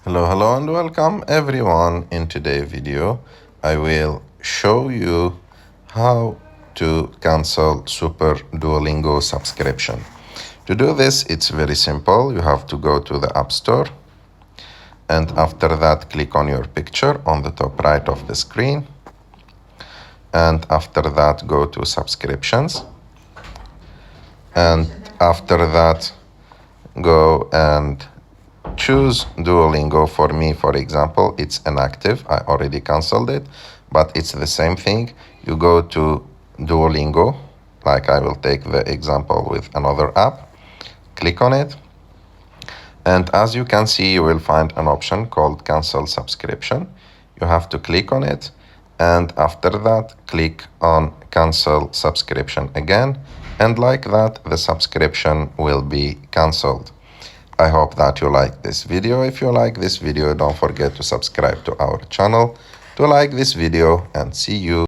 Hello and welcome everyone. In today's video I will show you how to cancel Super Duolingo subscription. To do this, it's very simple. You have to go to the App Store and after that click on your picture on the top right of the screen, and after that go to subscriptions, and after that go and choose Duolingo. For me, for example, it's inactive. I already canceled it, but it's the same thing. You go to Duolingo, like I will take the example with another app, click on it, and as you can see, you will find an option called cancel subscription. You have to click on it, and after that click on cancel subscription again, and like that the subscription will be cancelled. I hope that you like this video. If you like this video, don't forget to subscribe to our channel, to like this video, and see you